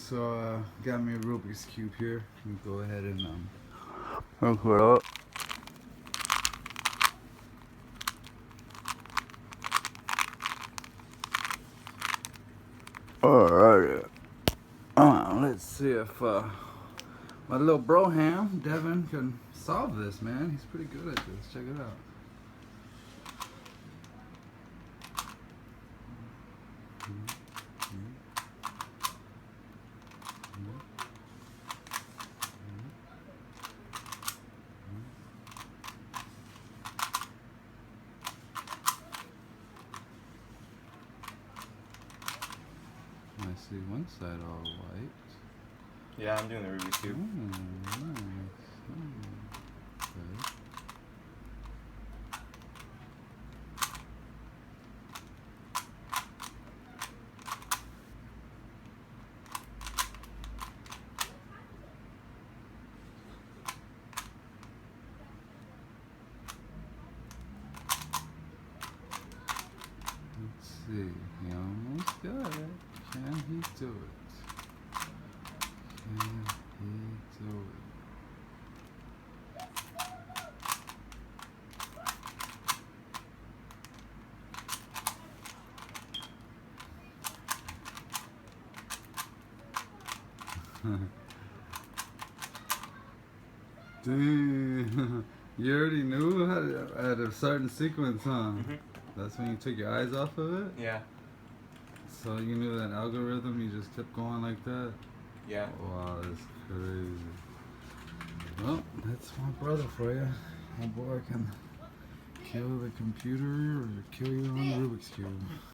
So got me a Rubik's Cube here. Let me go ahead and hook it up. Alright. Let's see if my little broham, Devin, can solve this, man. He's pretty good at this. Check it out. I see one side all white. Yeah, I'm doing the Rubik's Cube. Nice. Okay. Let's see. He almost got it. Can he do it? Can he do it? Dang. You already knew how to, at a certain sequence, huh? Mm-hmm. That's when you took your eyes off of it? Yeah. So you knew that algorithm, you just kept going like that? Yeah. Wow, that's crazy. Well, that's my brother for you. My boy can kill the computer or kill you on the Rubik's Cube.